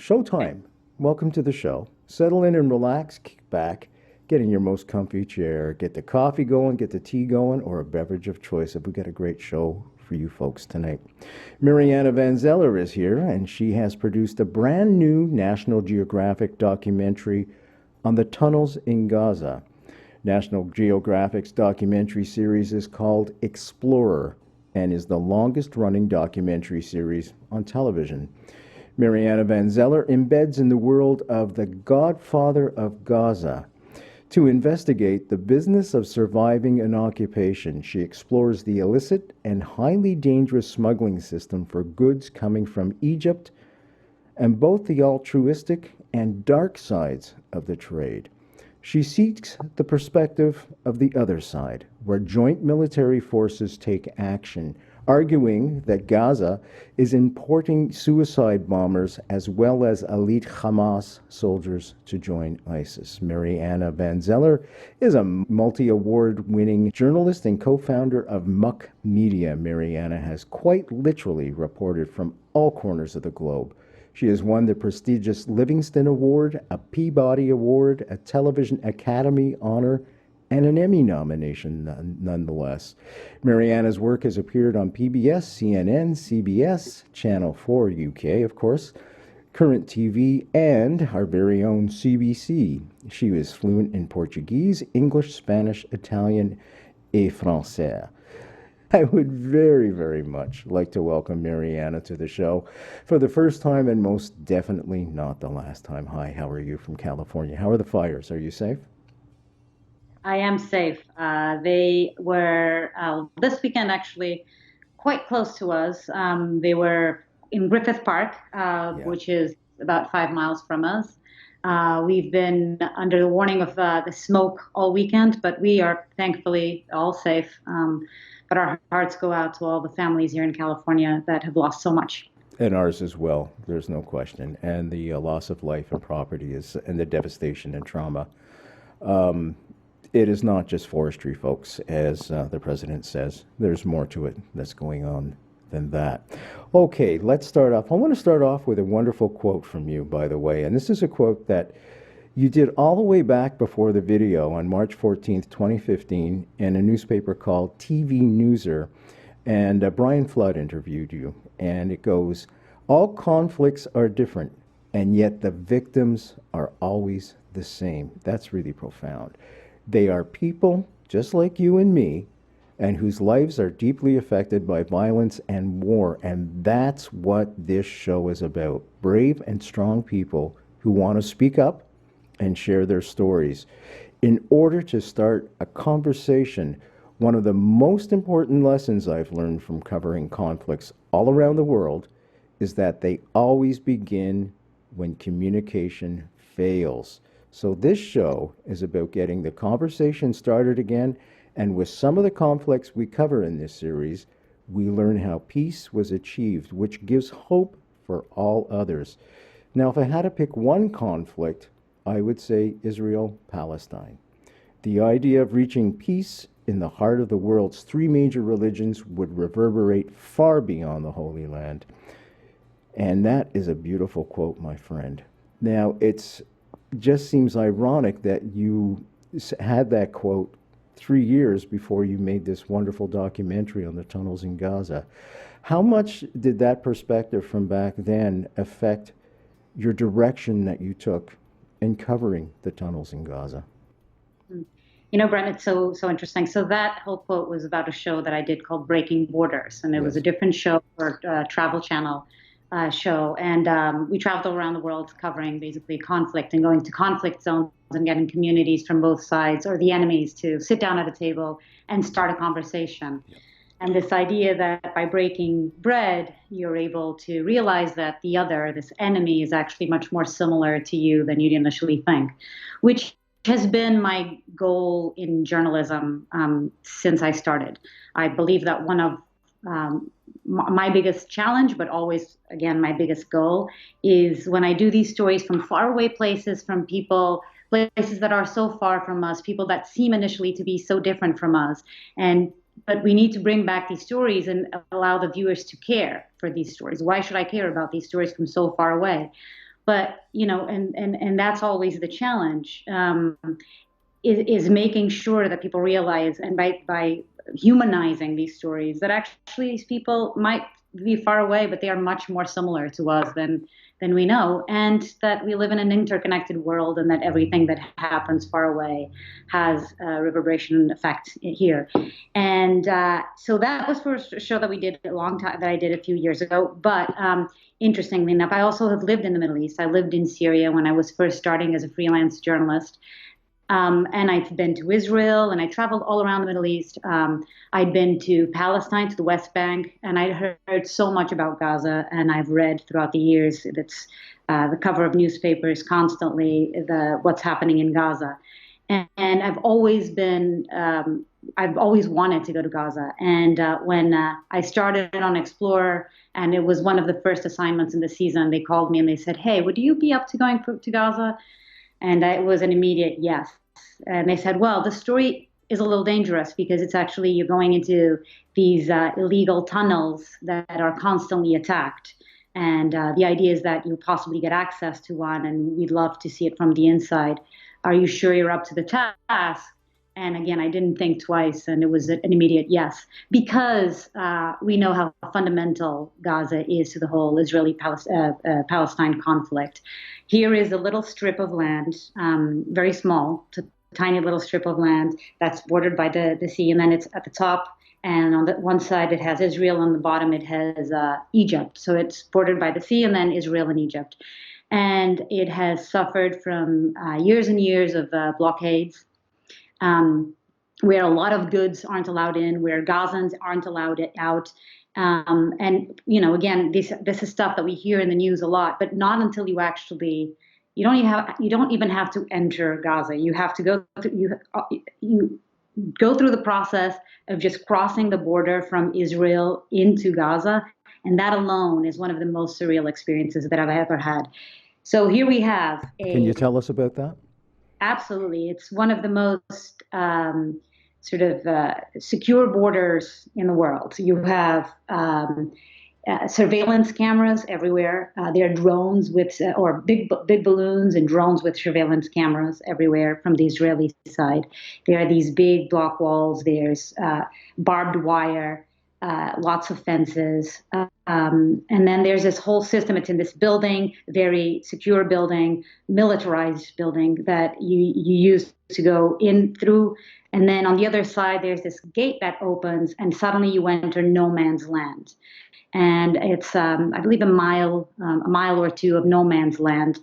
Showtime. Welcome to the show. Settle in and relax, kick back, get in your most comfy chair, get the coffee going, get the tea going, or a beverage of choice. We've got a great show for you folks tonight. Mariana Van Zeller is here, and she has produced a brand new National Geographic documentary on the tunnels in Gaza. National Geographic's documentary series is called Explorer and is the longest running documentary series on television. Mariana Van Zeller embeds in the world of the godfather of Gaza. To investigate the business of surviving an occupation, she explores the illicit and highly dangerous smuggling system for goods coming from Egypt and both the altruistic and dark sides of the trade. She seeks the perspective of the other side, where joint military forces take action, arguing that Gaza is importing suicide bombers as well as elite Hamas soldiers to join ISIS. Mariana Van Zeller is a multi-award-winning journalist and co-founder of Muck Media. Mariana has quite literally reported from all corners of the globe. She has won the prestigious Livingston Award, a Peabody Award, a Television Academy Honor, and an Emmy nomination nonetheless. Mariana's work has appeared on PBS, CNN, CBS, Channel 4 UK, of course, Current TV, and our very own CBC. She is fluent in Portuguese, English, Spanish, Italian, et Français. I would very, very much like to welcome Mariana to the show for the first time and most definitely not the last time. Hi, how are you from California? How are the fires? Are you safe? I am safe. They were this weekend actually quite close to us. They were in Griffith Park, which is about 5 miles from us. We've been under the warning of the smoke all weekend, but we are thankfully all safe. But our hearts go out to all the families here in California that have lost so much. And ours as well, there's no question. And the loss of life and property and the devastation and trauma. It is not just forestry, folks, as the president says. There's more to it that's going on than that. Okay, let's start off. I want to start off with a wonderful quote from you, by the way. And this is a quote that you did all the way back before the video on March 14th, 2015, in a newspaper called TV Newser. And Brian Flood interviewed you. And it goes, "All conflicts are different, and yet the victims are always the same." That's really profound. They are people just like you and me, and whose lives are deeply affected by violence and war. And that's what this show is about. Brave and strong people who want to speak up and share their stories. In order to start a conversation, one of the most important lessons I've learned from covering conflicts all around the world is that they always begin when communication fails. So this show is about getting the conversation started again, and with some of the conflicts we cover in this series, we learn how peace was achieved, which gives hope for all others. Now, if I had to pick one conflict, I would say Israel-Palestine. The idea of reaching peace in the heart of the world's three major religions would reverberate far beyond the Holy Land. And that is a beautiful quote, my friend. Now, it just seems ironic that you had that quote 3 years before you made this wonderful documentary on the tunnels in Gaza. How much did that perspective from back then affect your direction that you took in covering the tunnels in Gaza? You know, Brent, it's so interesting. So that whole quote was about a show that I did called Breaking Borders, and it was a different show for Travel Channel show. And we traveled around the world covering basically conflict and going to conflict zones and getting communities from both sides or the enemies to sit down at a table and start a conversation. And this idea that by breaking bread, you're able to realize that the other, this enemy, is actually much more similar to you than you'd initially think, which has been my goal in journalism since I started. I believe that one of my biggest challenge, but always, again, my biggest goal, is when I do these stories from faraway places, from people, places that are so far from us, people that seem initially to be so different from us, but we need to bring back these stories and allow the viewers to care for these stories. Why should I care about these stories from so far away? But, and that's always the challenge, is making sure that people realize, and by humanizing these stories, that actually these people might be far away, but they are much more similar to us than we know, and that we live in an interconnected world, and that everything that happens far away has a reverberation effect here. And so that was for a show that we did a long time, that I did a few years ago. But interestingly enough, I also have lived in the Middle East. I lived in Syria when I was first starting as a freelance journalist. And I've been to Israel, and I traveled all around the Middle East. I'd been to Palestine, to the West Bank, and I'd heard so much about Gaza, and I've read throughout the years that's the cover of newspapers constantly, what's happening in Gaza. And I've always wanted to go to Gaza. And when I started on Explorer, and it was one of the first assignments in the season, they called me and they said, "Hey, would you be up to going to Gaza?" And it was an immediate yes. And they said, "Well, the story is a little dangerous because it's actually, you're going into these illegal tunnels that are constantly attacked. And the idea is that you possibly get access to one, and we'd love to see it from the inside. Are you sure you're up to the task?" And again, I didn't think twice, and it was an immediate yes, because we know how fundamental Gaza is to the whole Israeli-Palestine conflict. Here is a little strip of land, very small, tiny little strip of land that's bordered by the sea, and then it's at the top, and on the one side it has Israel, on the bottom it has Egypt. So it's bordered by the sea, and then Israel and Egypt. And it has suffered from years and years of blockades, where a lot of goods aren't allowed in, where Gazans aren't allowed out. And, again, this is stuff that we hear in the news a lot, but not until you don't even have to enter Gaza. You have to go through, you go through the process of just crossing the border from Israel into Gaza. And that alone is one of the most surreal experiences that I've ever had. So here we have Can you tell us about that? Absolutely. It's one of the most secure borders in the world. You have surveillance cameras everywhere. There are drones or big balloons and drones with surveillance cameras everywhere from the Israeli side. There are these big block walls. There's barbed wire. Lots of fences. And then there's this whole system. It's in this building, very secure building, militarized building that you use to go in through. And then on the other side, there's this gate that opens, and suddenly you enter no man's land. And it's, I believe, a mile or two of no man's land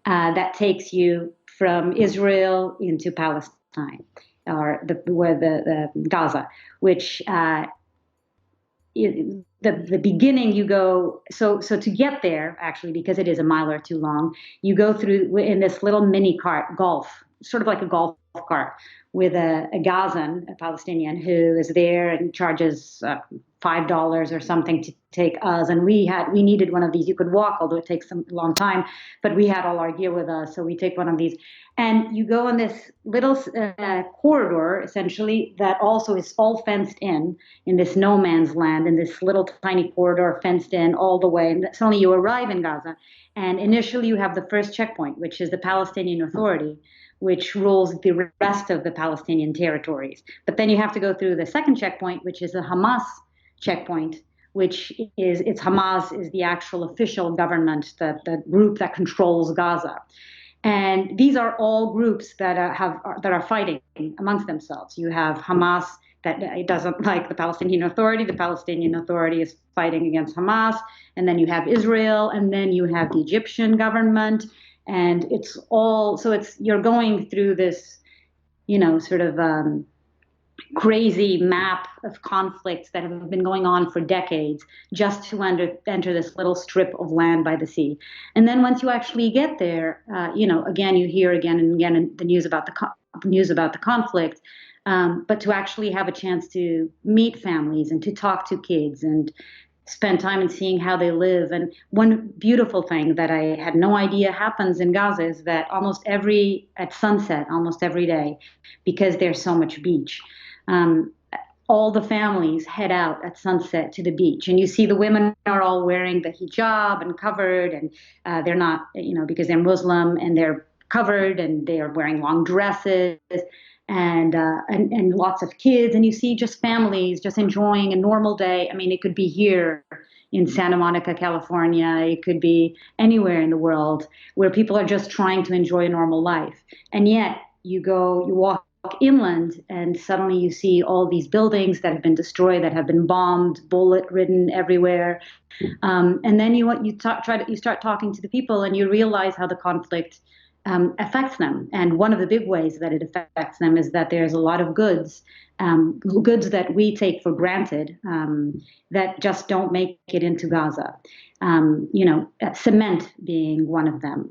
that takes you from Israel into Palestine, or the Gaza, which the beginning, you go, so to get there, actually, because it is a mile or two long, you go through in this little mini cart, sort of like a golf cart, with a Gazan, a Palestinian, who is there and charges $5 or something to take us. And we needed one of these. You could walk, although it takes a long time, but we had all our gear with us, so we take one of these. And you go in this little corridor, essentially, that also is all fenced in this no man's land, in this little tiny corridor fenced in all the way. And suddenly you arrive in Gaza. And initially you have the first checkpoint, which is the Palestinian Authority, which rules the rest of the Palestinian territories. But then you have to go through the second checkpoint, which is the Hamas checkpoint, which Hamas is the actual official government, the group that controls Gaza. And these are all groups that are fighting amongst themselves. You have Hamas that it doesn't like the Palestinian Authority. The Palestinian Authority is fighting against Hamas. And then you have Israel, and then you have the Egyptian government. And you're going through this, crazy map of conflicts that have been going on for decades, just to enter this little strip of land by the sea. And then once you actually get there, again, you hear again and again the news about the conflict, but to actually have a chance to meet families and to talk to kids and spend time in seeing how they live. And one beautiful thing that I had no idea happens in Gaza is that at sunset, almost every day, because there's so much beach, all the families head out at sunset to the beach, and you see the women are all wearing the hijab and covered, and they're not, because they're Muslim and they're covered and they are wearing long dresses, and lots of kids, and you see just families just enjoying a normal day. I mean, it could be here in Santa Monica, California. It could be anywhere in the world where people are just trying to enjoy a normal life, and yet you walk inland, and suddenly you see all these buildings that have been destroyed, that have been bombed, bullet ridden everywhere. And then you start talking to the people, and you realize how the conflict affects them. And one of the big ways that it affects them is that there's a lot of goods that we take for granted, that just don't make it into Gaza. Cement being one of them.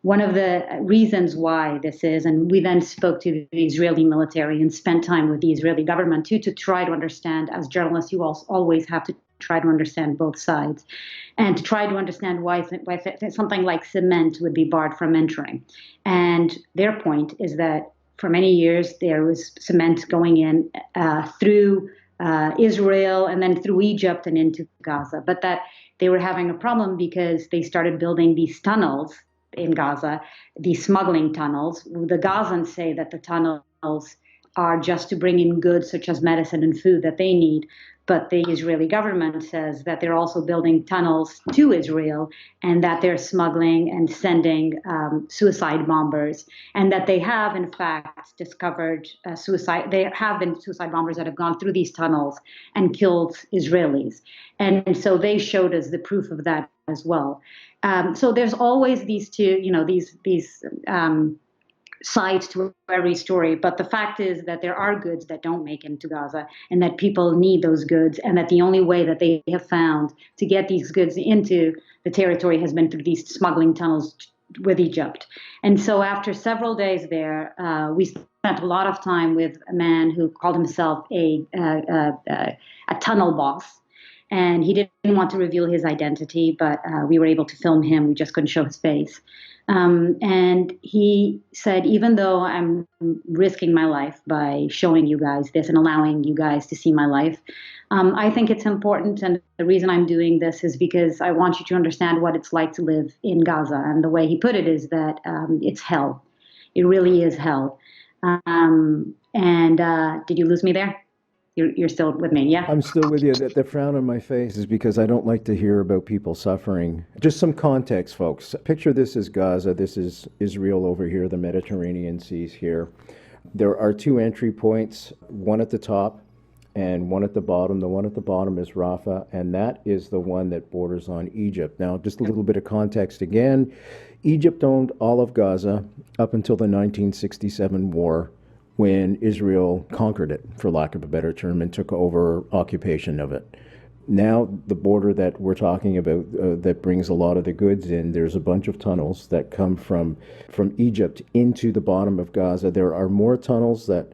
One of the reasons why this is, and we then spoke to the Israeli military and spent time with the Israeli government too, to try to understand. As journalists, you always have to try to understand both sides, and to try to understand why something like cement would be barred from entering. And their point is that for many years there was cement going in through Israel and then through Egypt and into Gaza, but that they were having a problem because they started building these tunnels in Gaza, these smuggling tunnels. The Gazans say that the tunnels are just to bring in goods such as medicine and food that they need. But the Israeli government says that they're also building tunnels to Israel, and that they're smuggling and sending suicide bombers, and that they have, in fact, discovered suicide. There have been suicide bombers that have gone through these tunnels and killed Israelis. And so they showed us the proof of that as well. So there's always these two, these sides to every story. But the fact is that there are goods that don't make it into Gaza, and that people need those goods, and that the only way that they have found to get these goods into the territory has been through these smuggling tunnels with Egypt. And so after several days there, we spent a lot of time with a man who called himself a tunnel boss. And he didn't want to reveal his identity, but we were able to film him. We just couldn't show his face. And he said, even though I'm risking my life by showing you guys this and allowing you guys to see my life, I think it's important. And the reason I'm doing this is because I want you to understand what it's like to live in Gaza. And the way he put it is that it's hell. It really is hell. Did you lose me there? You're still with me, yeah? I'm still with you. The frown on my face is because I don't like to hear about people suffering. Just some context, folks. Picture this as Gaza. This is Israel over here, the Mediterranean Sea's here. There are two entry points, one at the top and one at the bottom. The one at the bottom is Rafah, and that is the one that borders on Egypt. Now, just a little bit of context again. Egypt owned all of Gaza up until the 1967 war, when Israel conquered it, for lack of a better term, and took over occupation of it. Now, the border that we're talking about that brings a lot of the goods in, there's a bunch of tunnels that come from Egypt into the bottom of Gaza. There are more tunnels that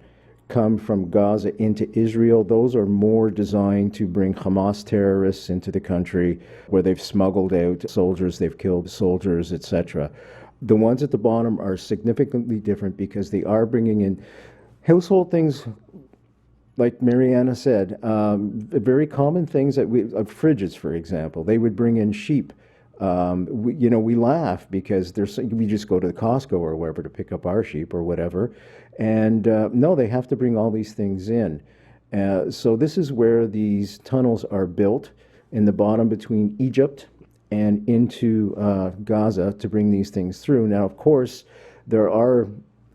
come from Gaza into Israel. Those are more designed to bring Hamas terrorists into the country, where they've smuggled out soldiers, they've killed soldiers, etc. The ones at the bottom are significantly different because they are bringing in household things, like Mariana said, very common things that fridges, for example. They would bring in sheep. We laugh because we just go to the Costco or wherever to pick up our sheep or whatever. And no, they have to bring all these things in. So this is where these tunnels are built, in the bottom between Egypt and into Gaza, to bring these things through. Now, of course, there are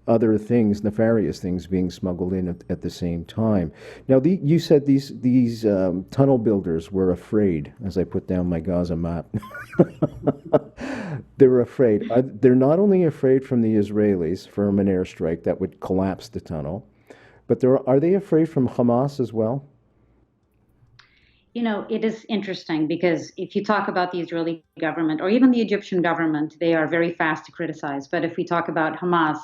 other things, nefarious things, being smuggled in at the same time. Now, you said these tunnel builders were afraid, as I put down my Gaza map. They were afraid. They're not only afraid from the Israelis from an airstrike that would collapse the tunnel, but are they afraid from Hamas as well? It is interesting because if you talk about the Israeli government or even the Egyptian government, they are very fast to criticize. But if we talk about Hamas,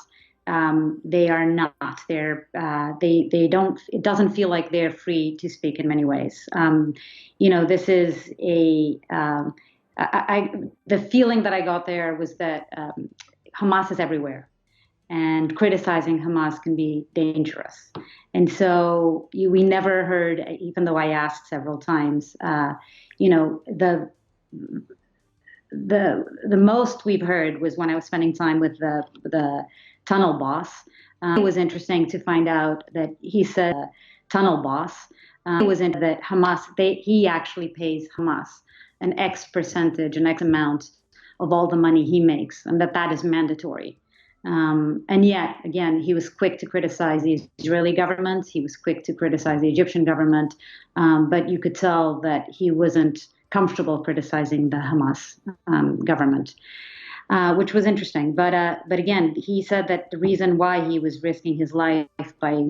they are not. They don't. It doesn't feel like they're free to speak in many ways. This is the feeling that I got there was that Hamas is everywhere. and criticizing Hamas can be dangerous. And so we never heard, even though I asked several times, you know, the most we've heard was when I was spending time with the tunnel boss. It was interesting to find out that he said tunnel boss it was into that Hamas. He actually pays Hamas an X percentage, an X amount of all the money he makes, and that is mandatory. And yet, again, he was quick to criticize the Israeli government. He was quick to criticize the Egyptian government, but you could tell that he wasn't comfortable criticizing the Hamas government, which was interesting. But again, he said that the reason why he was risking his life by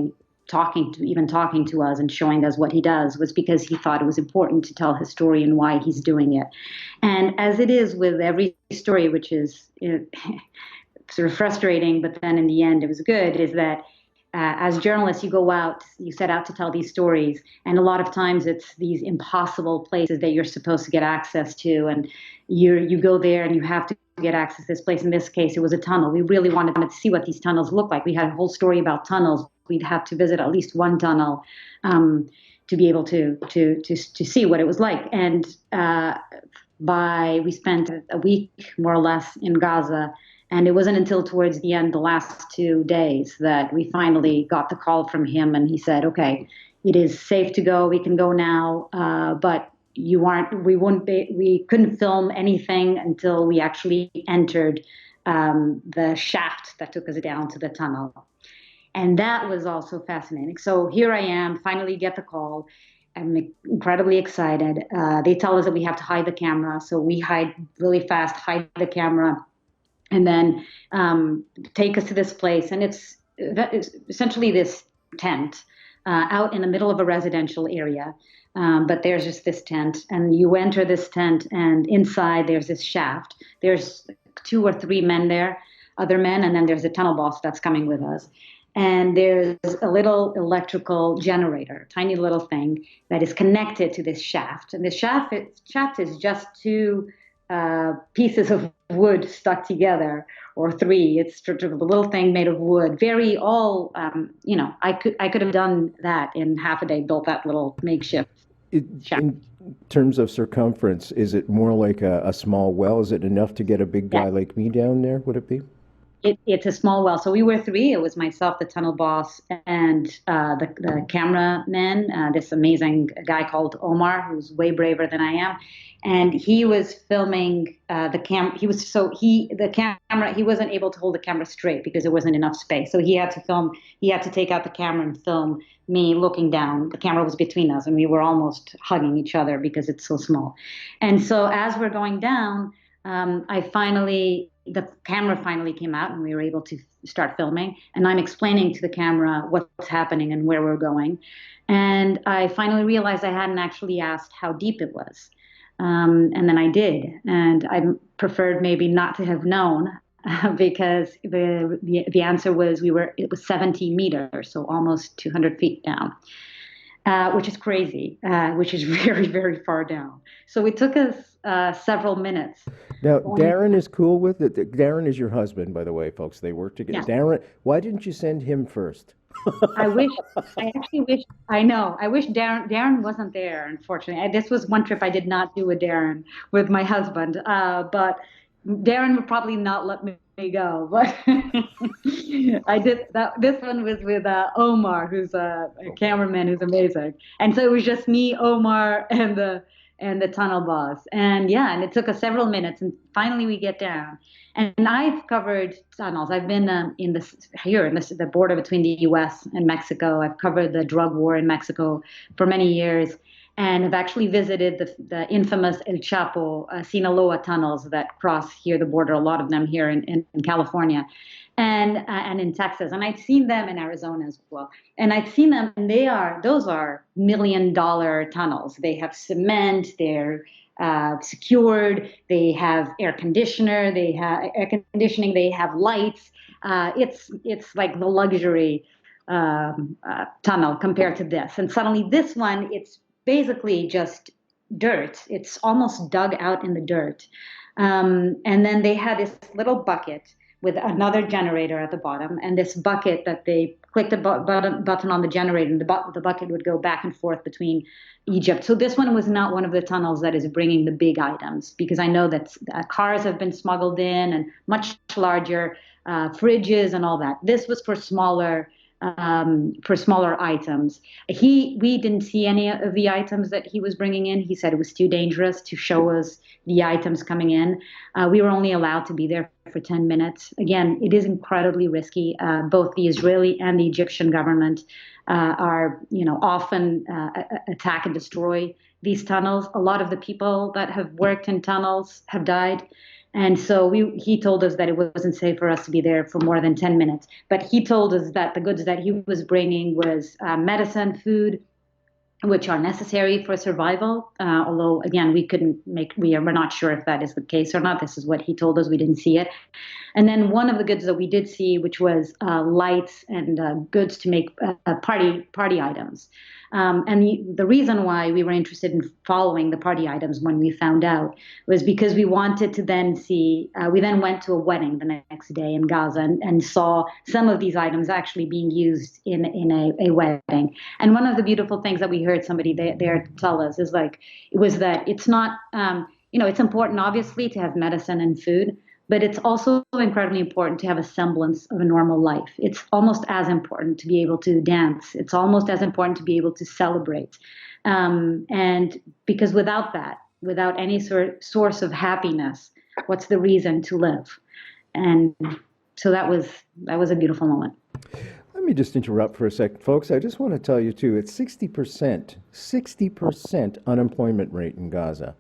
talking to us and showing us what he does was because he thought it was important to tell his story and why he's doing it. And as it is with every story, which is sort of frustrating, but then in the end it was good, is that as journalists, you set out to tell these stories, and a lot of times it's these impossible places that you're supposed to get access to, and you go there and you have to get access to this place. In this case, it was a tunnel. We really wanted to see what these tunnels look like. We had a whole story about tunnels. We'd have to visit at least one tunnel to be able to see what it was like. And we spent a week more or less in Gaza. And it wasn't until towards the end, the last 2 days, that we finally got the call from him, and he said, "Okay, it is safe to go. We can go now, but we couldn't film anything until we actually entered the shaft that took us down to the tunnel." And that was also fascinating. So here I am, finally get the call. I'm incredibly excited. They tell us that we have to hide the camera, so we hide really fast, hide the camera, and then take us to this place. And it's essentially this tent out in the middle of a residential area. But there's just this tent, and you enter this tent, and inside there's this shaft. There's 2 or 3 men there, other men, and then there's a tunnel boss that's coming with us. And there's a little electrical generator, tiny little thing that is connected to this shaft. And the shaft is just 2 pieces of wood stuck together, or 3. It's sort of a little thing made of wood. Very all, I could have done that in half a day, built that little makeshift shaft. In terms of circumference, is it more like a small well? Is it enough to get a big guy like me down there? Would it be? It's a small well. So we were 3. It was myself, the tunnel boss, and the cameraman, this amazing guy called Omar, who's way braver than I am. And he was filming the camera. The camera, he wasn't able to hold the camera straight because there wasn't enough space. So he had to take out the camera and film me looking down. The camera was between us, and we were almost hugging each other because it's so small. And so as we're going down, the camera finally came out, and we were able to start filming. And I'm explaining to the camera what's happening and where we're going. And I finally realized I hadn't actually asked how deep it was. And then I did. And I preferred maybe not to have known because the answer was it was 70 meters, so almost 200 feet down. Which is crazy, which is very, very far down. So it took us several minutes. Now, Darren is cool with it. Darren is your husband, by the way, folks. They work together. Yeah. Darren, why didn't you send him first? I wish Darren wasn't there, unfortunately. This was one trip I did not do with Darren, with my husband. But Darren would probably not let me go, but I did that. This one was with Omar, who's a cameraman who's amazing. And so it was just me, Omar, and the tunnel boss. And yeah, and it took us several minutes, and finally we get down. And I've covered tunnels. I've been in the border between the U.S. and Mexico. I've covered the drug war in Mexico for many years. And have actually visited the infamous El Chapo, Sinaloa tunnels that cross here the border, a lot of them here in California and in Texas. And I'd seen them in Arizona as well. And I'd seen them, and those are $1 million tunnels. They have cement, they're secured, they have air conditioning, they have lights. It's like the luxury tunnel compared to this. And suddenly this one, it's basically just dirt. It's almost dug out in the dirt. And then they had this little bucket with another generator at the bottom, and this bucket that they click the button on the generator, and the bucket would go back and forth between Egypt. So this one was not one of the tunnels that is bringing the big items, because I know that cars have been smuggled in and much larger fridges and all that. This was for smaller items. We didn't see any of the items that he was bringing in. He said it was too dangerous to show us the items coming in. We were only allowed to be there for 10 minutes. Again, it is incredibly risky. Both the Israeli and the Egyptian government are, often attack and destroy these tunnels. A lot of the people that have worked in tunnels have died. And so he told us that it wasn't safe for us to be there for more than 10 minutes. But he told us that the goods that he was bringing was medicine, food, which are necessary for survival. Although, again, we're not sure if that is the case or not. This is what he told us. We didn't see it. And then one of the goods that we did see, which was lights and goods to make party items. And the reason why we were interested in following the party items when we found out was because we wanted to then see, we then went to a wedding the next day in Gaza and saw some of these items actually being used in a wedding. And one of the beautiful things that we heard somebody there tell us was that it's not, it's important obviously to have medicine and food, but it's also incredibly important to have a semblance of a normal life. It's almost as important to be able to dance. It's almost as important to be able to celebrate. And because without that, without any source of happiness, what's the reason to live? And so that was a beautiful moment. Let me just interrupt for a second, folks. I just want to tell you, too, it's 60% unemployment rate in Gaza.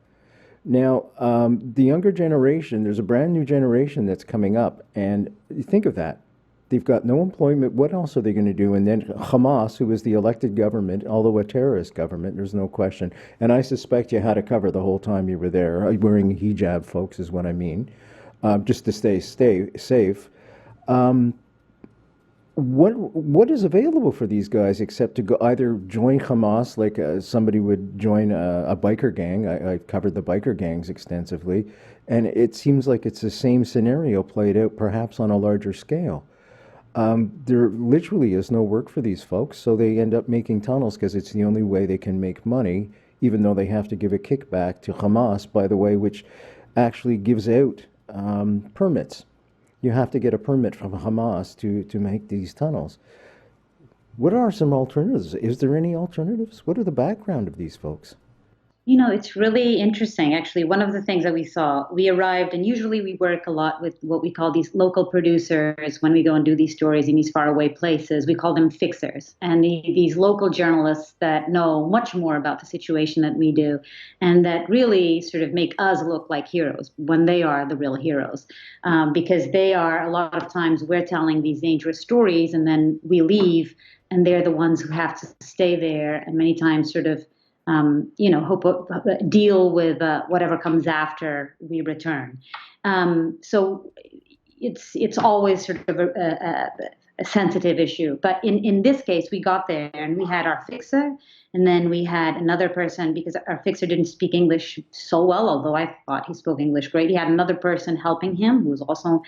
Now, the younger generation, there's a brand new generation that's coming up, and you think of that. They've got no employment. What else are they going to do? And then Hamas, who is the elected government, although a terrorist government, there's no question. And I suspect you had a cover the whole time you were there. Wearing hijab, folks, is what I mean, just to stay safe. What is available for these guys except to go either join Hamas, like somebody would join a biker gang? I've covered the biker gangs extensively, and it seems like it's the same scenario played out, perhaps on a larger scale. There literally is no work for these folks, so they end up making tunnels because it's the only way they can make money, even though they have to give a kickback to Hamas, by the way, which actually gives out permits. You have to get a permit from Hamas to make these tunnels. What are some alternatives? Is there any alternatives? What are the background of these folks? It's really interesting. Actually, one of the things that we arrived, and usually we work a lot with what we call these local producers when we go and do these stories in these faraway places. We call them fixers. And these local journalists that know much more about the situation that we do, and that really sort of make us look like heroes when they are the real heroes. Because they are, a lot of times, we're telling these dangerous stories, and then we leave, and they're the ones who have to stay there, and many times sort of deal with whatever comes after we return. So it's always sort of a sensitive issue. But in this case, we got there and we had our fixer, and then we had another person, because our fixer didn't speak English so well, although I thought he spoke English great. He had another person helping him who was also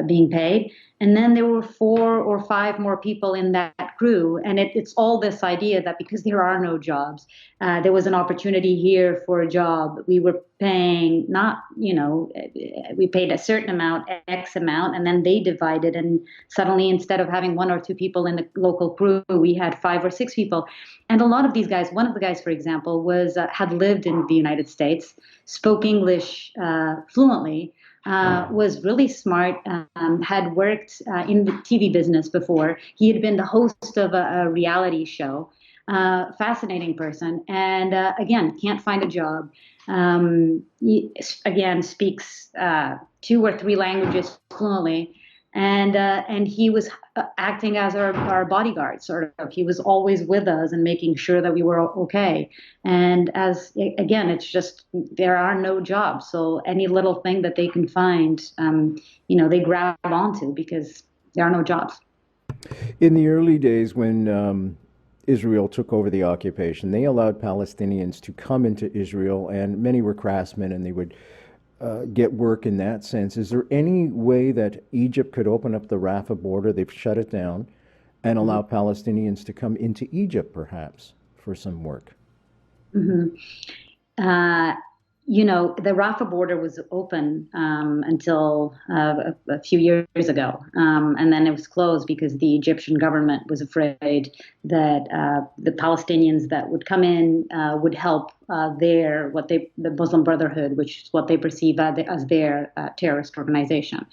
being paid. And then there were 4 or 5 more people in that crew. And it's all this idea that because there are no jobs, there was an opportunity here for a job. We were paying we paid a certain amount, X amount, and then they divided. And suddenly, instead of having 1 or 2 people in the local crew, we had 5 or 6 people. And a lot of these guys, one of the guys, for example, had lived in the United States, spoke English fluently, was really smart, had worked in the TV business before. He had been the host of a reality show, fascinating person, and again, can't find a job. He, again, speaks 2 or 3 languages fluently, and he was acting as our bodyguard, sort of. He was always with us and making sure that we were okay. And it's just, there are no jobs. So any little thing that they can find, they grab onto because there are no jobs. In the early days when Israel took over the occupation, they allowed Palestinians to come into Israel, and many were craftsmen, and they would get work in that sense. Is there any way that Egypt could open up the Rafah border? They've shut it down, and allow Palestinians to come into Egypt, perhaps, for some work. Mhm. Uh, the Rafah border was open until a few years ago, and then it was closed because the Egyptian government was afraid that the Palestinians that would come in would help the Muslim Brotherhood, which is what they perceive as their terrorist organization,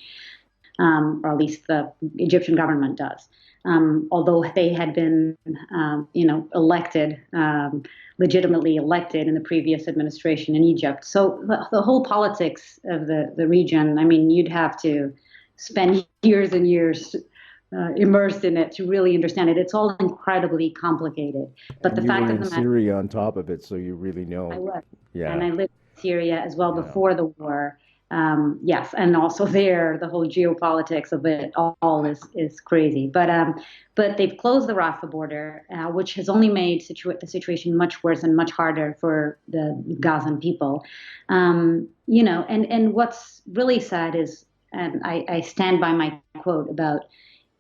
or at least the Egyptian government does. Although they had been, elected, legitimately elected in the previous administration in Egypt. So the whole politics of the region, I mean, you'd have to spend years and years immersed in it to really understand it. It's all incredibly complicated. But And the you were fact of in the matter, Syria on top of it, so you really I know. was, and Yeah, I lived in Syria as well yeah. before the war. Yes, and also there, the whole geopolitics of it all is crazy. But they've closed the Rafah border, which has only made the situation much worse and much harder for the Gazan people. And what's really sad is, and I stand by my quote about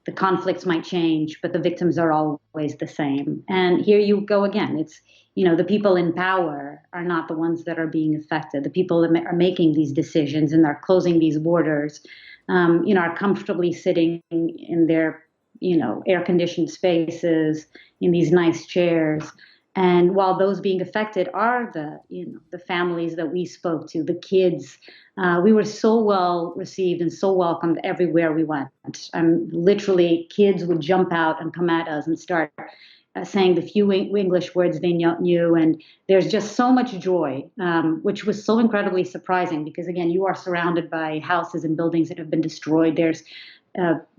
the conflicts might change, but the victims are always the same. And here you go again. It's, the people in power are not the ones that are being affected. The people that are making these decisions and are closing these borders, are comfortably sitting in their, air conditioned spaces in these nice chairs. And while those being affected are the families that we spoke to, the kids, we were so well received and so welcomed everywhere we went. Literally, kids would jump out and come at us and start saying the few English words they knew. And there's just so much joy, which was so incredibly surprising because, again, you are surrounded by houses and buildings that have been destroyed.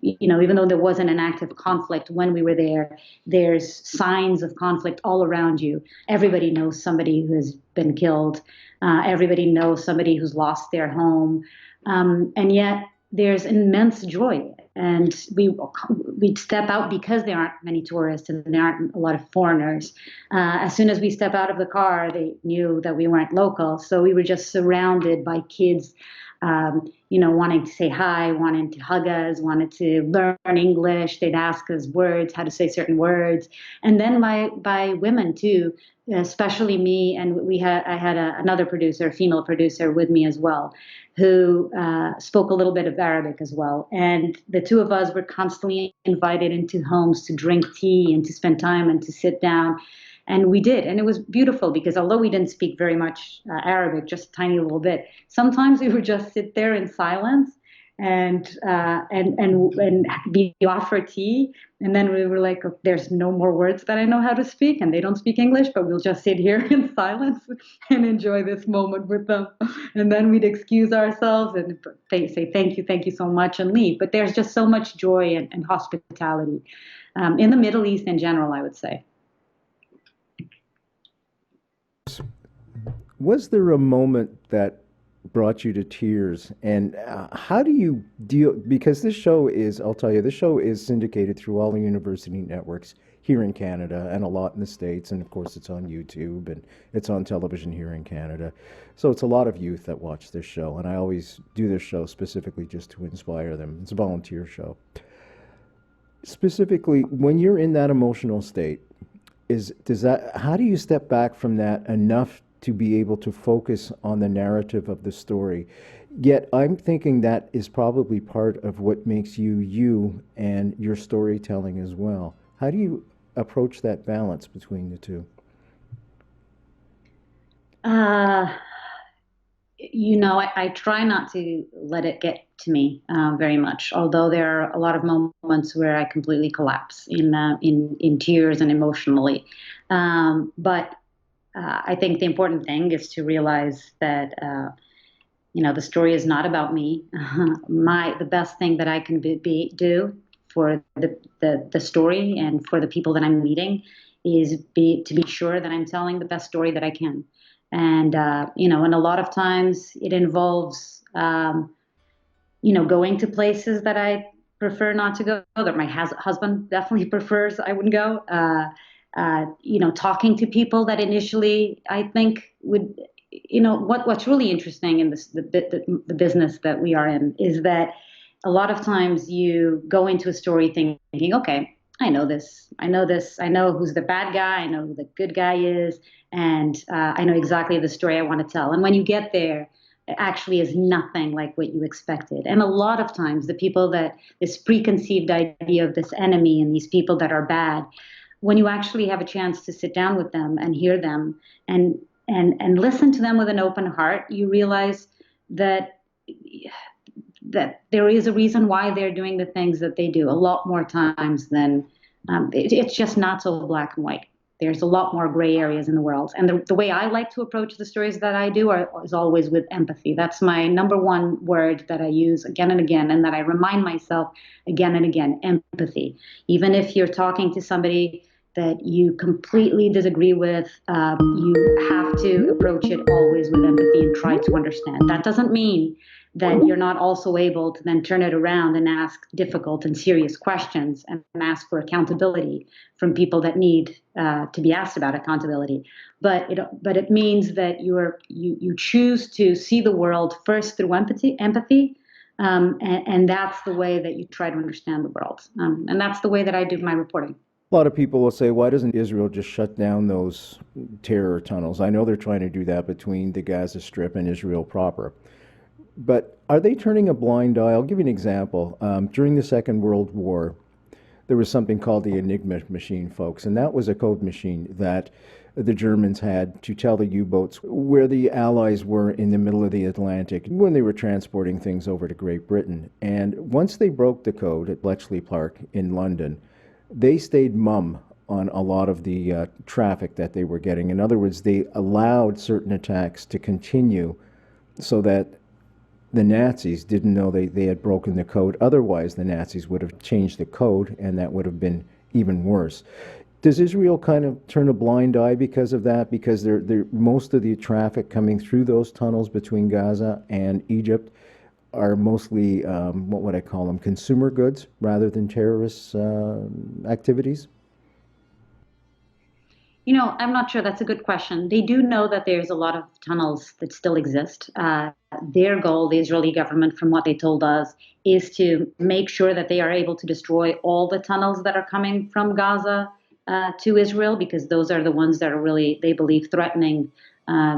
Even though there wasn't an active conflict when we were there, there's signs of conflict all around you. Everybody knows somebody who has been killed. Everybody knows somebody who's lost their home. And yet there's immense joy. And we'd step out because there aren't many tourists and there aren't a lot of foreigners. As soon as we step out of the car, they knew that we weren't local. So we were just surrounded by kids, wanting to say hi, wanting to hug us, wanted to learn English. They'd ask us words, how to say certain words. And then by women too, especially me. And I had another producer, a female producer with me as well, who spoke a little bit of Arabic as well. And the two of us were constantly invited into homes to drink tea and to spend time and to sit down. And we did. And it was beautiful because although we didn't speak very much Arabic, just a tiny little bit, sometimes we would just sit there in silence and be offered tea. And then we were like, "Oh, there's no more words that I know how to speak, and they don't speak English, but we'll just sit here in silence and enjoy this moment with them." And then we'd excuse ourselves and say, thank you so much, and leave. But there's just so much joy and hospitality in the Middle East in general, I would say. Was there a moment that brought you to tears? And how do you deal? Because this show is, I'll tell you, this show is syndicated through all the university networks here in Canada and a lot in the States. And of course, it's on YouTube and it's on television here in Canada. So it's a lot of youth that watch this show. And I always do this show specifically just to inspire them. It's a volunteer show. Specifically, when you're in that emotional state, how do you step back from that enough to be able to focus on the narrative of the story? Yet I'm thinking that is probably part of what makes you you and your storytelling as well. How do you approach that balance between the two? Uh, I try not to let it get to me very much. Although there are a lot of moments where I completely collapse in tears and emotionally. But I think the important thing is to realize that the story is not about me. The best thing that I can do for the story and for the people that I'm meeting is to be sure that I'm telling the best story that I can. And and a lot of times it involves going to places that I prefer not to go, that my husband definitely prefers I wouldn't go. Talking to people that initially I think would what's really interesting in the business that we are in is that a lot of times you go into a story thinking, okay, I know this, I know this, I know who's the bad guy, I know who the good guy is, and I know exactly the story I want to tell. And when you get there, it actually is nothing like what you expected. And a lot of times, the people that this preconceived idea of this enemy and these people that are bad, when you actually have a chance to sit down with them and hear them and listen to them with an open heart, you realize that there is a reason why they're doing the things that they do a lot more times than it's just not so black and white. There's a lot more gray areas in the world. And the way I like to approach the stories that I do is always with empathy. That's my number one word that I use again and again, and that I remind myself again and again, empathy. Even if you're talking to somebody that you completely disagree with, you have to approach it always with empathy and try to understand. That doesn't mean that you're not also able to then turn it around and ask difficult and serious questions and ask for accountability from people that need to be asked about accountability. But it means that you choose to see the world first through empathy, and that's the way that you try to understand the world. And that's the way that I do my reporting. A lot of people will say, why doesn't Israel just shut down those terror tunnels? I know they're trying to do that between the Gaza Strip and Israel proper. But are they turning a blind eye? I'll give you an example. During the Second World War, there was something called the Enigma machine, folks, and that was a code machine that the Germans had to tell the U-boats where the Allies were in the middle of the Atlantic when they were transporting things over to Great Britain. And once they broke the code at Bletchley Park in London, they stayed mum on a lot of the traffic that they were getting. In other words, they allowed certain attacks to continue so that the Nazis didn't know they had broken the code. Otherwise, the Nazis would have changed the code, and that would have been even worse. Does Israel kind of turn a blind eye because of that? Because most of the traffic coming through those tunnels between Gaza and Egypt are mostly, what would I call them, consumer goods rather than terrorist activities? I'm not sure. That's a good question. They do know that there's a lot of tunnels that still exist. Their goal, the Israeli government, from what they told us, is to make sure that they are able to destroy all the tunnels that are coming from Gaza to Israel, because those are the ones that are really, they believe, threatening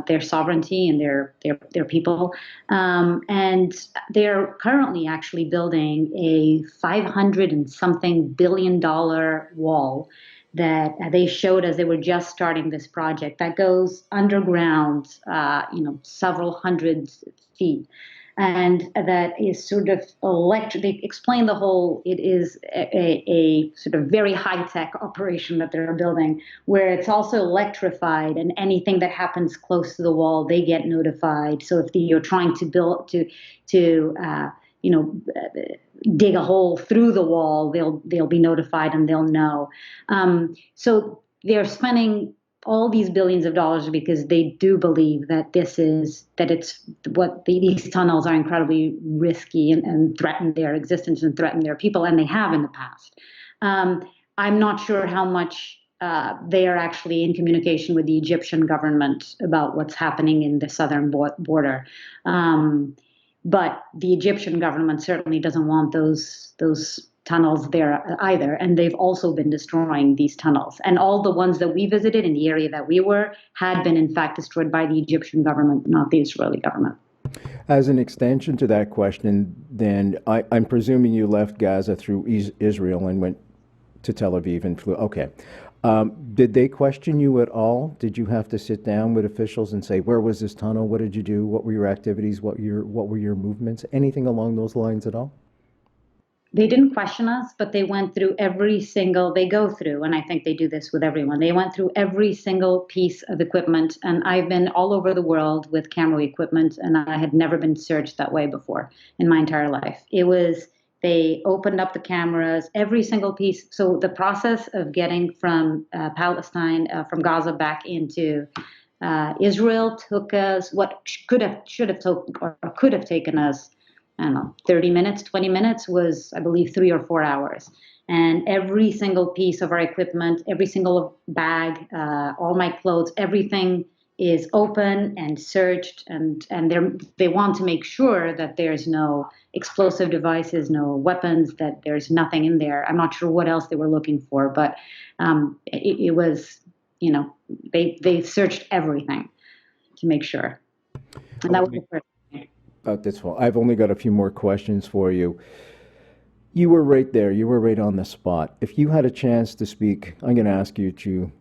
their sovereignty and their people. And they're currently actually building a 500 and something billion dollar wall that they showed as they were just starting this project that goes underground, several hundred feet. And that is sort of electric. They explain the whole, it is a sort of very high-tech operation that they're building, where it's also electrified, and anything that happens close to the wall, they get notified. So if you're trying to build dig a hole through the wall, they'll be notified and they'll know. So they're spending all these billions of dollars because they do believe that these tunnels are incredibly risky and threaten their existence and threaten their people, and they have in the past. I'm not sure how much they are actually in communication with the Egyptian government about what's happening in the southern border. But the Egyptian government certainly doesn't want those tunnels there either. And they've also been destroying these tunnels. And all the ones that we visited in the area that we were had been, in fact, destroyed by the Egyptian government, not the Israeli government. As an extension to that question, then I'm presuming you left Gaza through Israel and went to Tel Aviv and flew. Okay. Did they question you at all? Did you have to sit down with officials and say, where was this tunnel? What did you do? What were your activities? What were your movements? Anything along those lines at all? They didn't question us, but they went through they go through, and I think they do this with everyone. They went through every single piece of equipment, and I've been all over the world with camera equipment, and I had never been searched that way before in my entire life. They opened up the cameras, every single piece. So the process of getting from Palestine, from Gaza back into Israel took us what could have taken us, I don't know, 30 minutes, 20 minutes was, I believe, 3 or 4 hours. And every single piece of our equipment, every single bag, all my clothes, everything is open and searched, and they want to make sure that there's no explosive devices, no weapons, that there's nothing in there. I'm not sure what else they were looking for, but it was, they searched everything to make sure. And that was the first thing. That's fine. I've only got a few more questions for you. You were right there. You were right on the spot. If you had a chance to speak, I'm going to ask you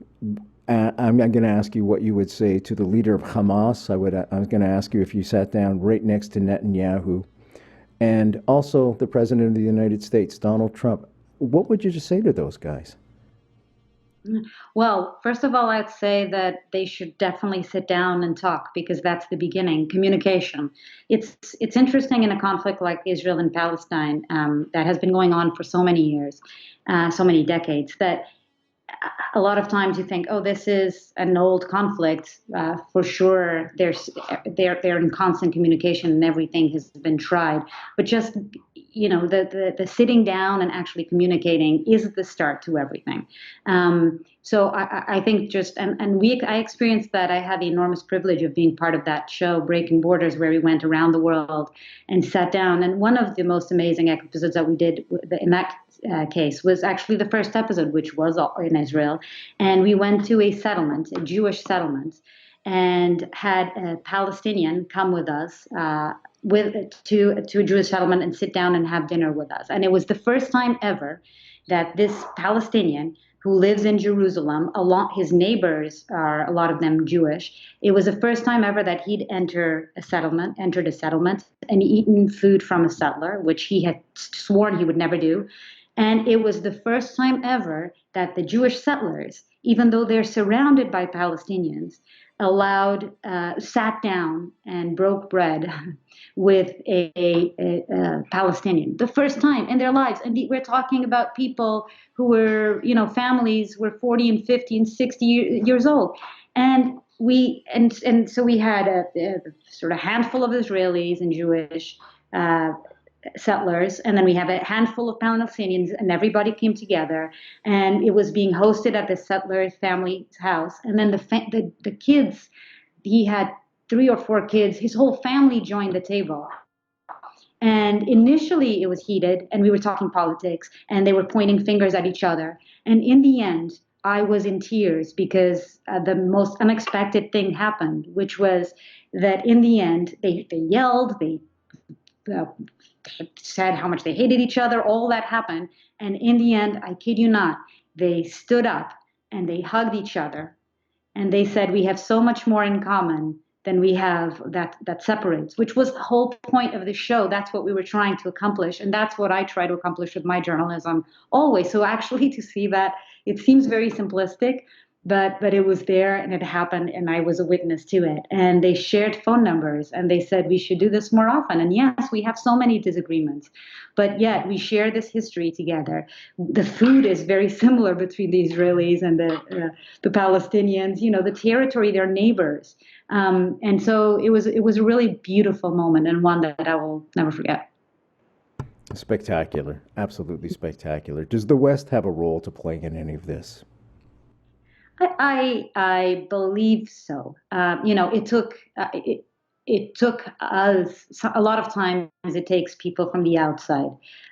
what you would say to the leader of Hamas. I was going to ask you if you sat down right next to Netanyahu, and also the President of the United States, Donald Trump. What would you just say to those guys? Well, first of all, I'd say that they should definitely sit down and talk, because that's the beginning. Communication. It's interesting in a conflict like Israel and Palestine, that has been going on for so many years, so many decades, that a lot of times you think, oh, this is an old conflict. For sure, they're in constant communication and everything has been tried. But just, the sitting down and actually communicating is the start to everything. So I think I experienced that. I had the enormous privilege of being part of that show, Breaking Borders, where we went around the world and sat down. And one of the most amazing episodes that we did in that case was actually the first episode, which was in Israel. And we went to a settlement, a Jewish settlement, and had a Palestinian come with us to a Jewish settlement and sit down and have dinner with us. And it was the first time ever that this Palestinian, who lives in Jerusalem, his neighbors are a lot of them Jewish. It was the first time ever that he'd entered a settlement and eaten food from a settler, which he had sworn he would never do. And it was the first time ever that the Jewish settlers, even though they're surrounded by Palestinians, sat down and broke bread with a Palestinian. The first time in their lives. And we're talking about people who were, families were 40 and 50 and 60 years old. And so we had a sort of handful of Israelis and Jewish settlers, and then we have a handful of Palestinians, and everybody came together, and it was being hosted at the settler's family's house. And then the kids, he had 3 or 4 kids, his whole family joined the table. And initially it was heated, and we were talking politics, and they were pointing fingers at each other. And in the end, I was in tears, because the most unexpected thing happened, which was that in the end, they yelled, they said how much they hated each other, all that happened. And in the end, I kid you not, they stood up and they hugged each other. And they said, we have so much more in common than we have that separates, which was the whole point of the show. That's what we were trying to accomplish. And that's what I try to accomplish with my journalism always. So actually to see that, it seems very simplistic, but it was there and it happened, and I was a witness to it. And they shared phone numbers, and they said we should do this more often. And yes, we have so many disagreements, but yet we share this history together. The food is very similar between the Israelis and the Palestinians. The territory, they're neighbors. And so it was a really beautiful moment, and one that I will never forget. Spectacular, absolutely spectacular. Does the West have a role to play in any of this? I believe so. It took us a lot of times. It takes people from the outside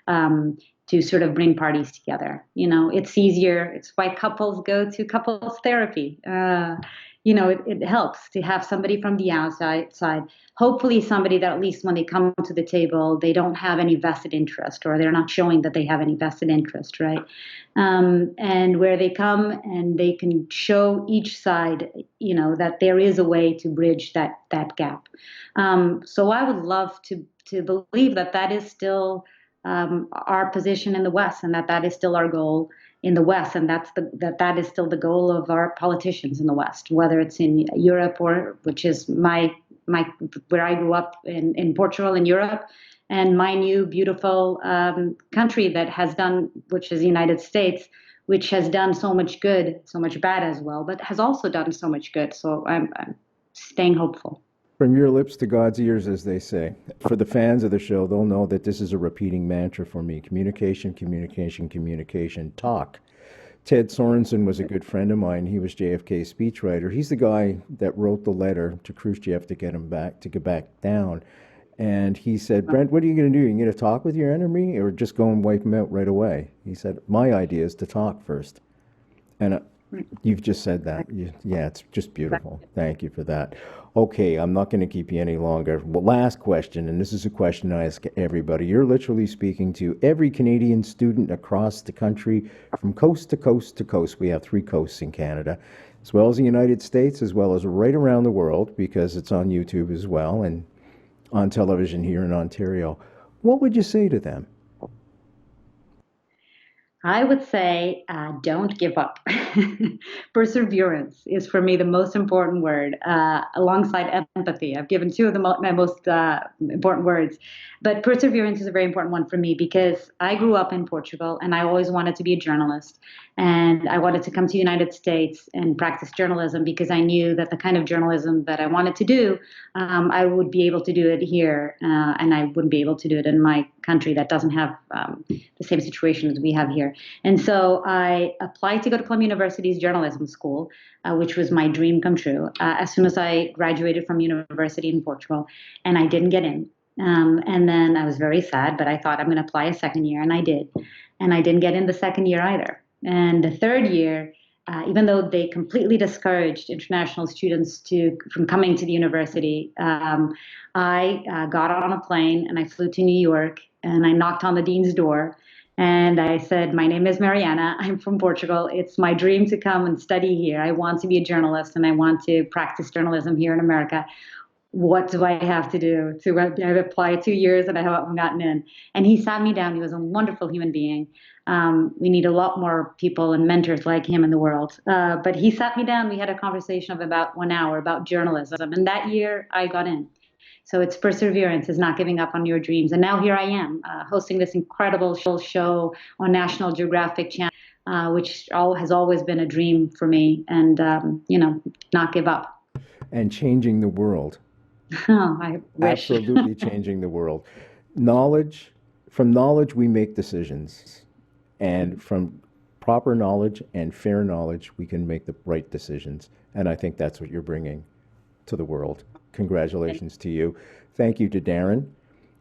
to sort of bring parties together. It's easier. It's why couples go to couples therapy. It helps to have somebody from the outside, hopefully somebody that at least when they come to the table, they don't have any vested interest, or they're not showing that they have any vested interest, right? And where they come and they can show each side, that there is a way to bridge that gap. So I would love to believe that is still our position in the West, and that is still our goal in the West, and that is still the goal of our politicians in the West, whether it's in Europe, or which is my where I grew up in Portugal in Europe, and my new beautiful country that has done, which is the United States, which has done so much good, so much bad as well, but has also done so much good. So I'm staying hopeful. From your lips to God's ears, as they say. For the fans of the show, they'll know that this is a repeating mantra for me. Communication, communication, communication. Talk. Ted Sorensen was a good friend of mine. He was JFK's speechwriter. He's the guy that wrote the letter to Khrushchev to get him back to get back down. And he said, Brent, what are you going to do? Are you going to talk with your enemy or just go and wipe him out right away? He said, my idea is to talk first. And you've just said that. Yeah, it's just beautiful. Thank you for that. Okay, I'm not going to keep you any longer. Well, last question, and this is a question I ask everybody. You're literally speaking to every Canadian student across the country from coast to coast to coast. We have 3 coasts in Canada, as well as the United States, as well as right around the world, because it's on YouTube as well and on television here in Ontario. What would you say to them? I would say don't give up. Perseverance is for me the most important word, alongside empathy. I've given 2 of my most important words, but perseverance is a very important one for me because I grew up in Portugal and I always wanted to be a journalist. And I wanted to come to the United States and practice journalism because I knew that the kind of journalism that I wanted to do, I would be able to do it here, and I wouldn't be able to do it in my country that doesn't have the same situation as we have here. And so I applied to go to Columbia University's journalism school, which was my dream come true, as soon as I graduated from university in Portugal, and I didn't get in. And then I was very sad, but I thought I'm going to apply a second year, and I did. And I didn't get in the second year either. And the third year, even though they completely discouraged international students from coming to the university, I got on a plane and I flew to New York and I knocked on the dean's door and I said, my name is Mariana. I'm from Portugal. It's my dream to come and study here. I want to be a journalist and I want to practice journalism here in America. What do I have to do? I've applied 2 years and I haven't gotten in. And he sat me down. He was a wonderful human being. We need a lot more people and mentors like him in the world. But he sat me down. We had a conversation of about 1 hour about journalism. And that year I got in. So it's perseverance, is not giving up on your dreams. And now here I am hosting this incredible show on National Geographic channel, which has always been a dream for me. And, not give up. And changing the world. Oh, I wish. Absolutely changing the world. From knowledge, we make decisions. And from proper knowledge and fair knowledge, we can make the right decisions. And I think that's what you're bringing to the world. Congratulations to you. Thank you to Darren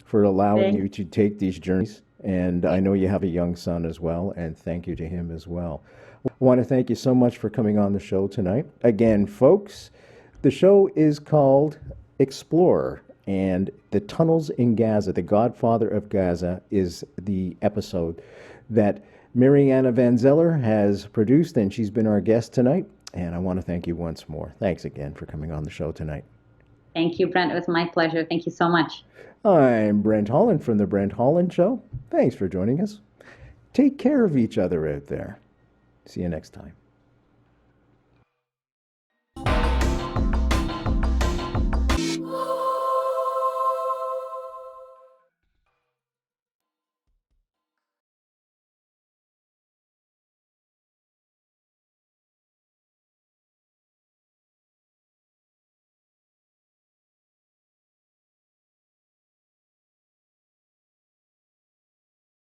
for allowing you to take these journeys. And I know you have a young son as well, and thank you to him as well. I want to thank you so much for coming on the show tonight. Again, folks, the show is called Explorer, and The Tunnels in Gaza, The Godfather of Gaza, is the episode that Mariana Van Zeller has produced, and she's been our guest tonight. And I want to thank you once more. Thanks again for coming on the show tonight. Thank you, Brent. It was my pleasure. Thank you so much. I'm Brent Holland from The Brent Holland Show. Thanks for joining us. Take care of each other out there. See you next time.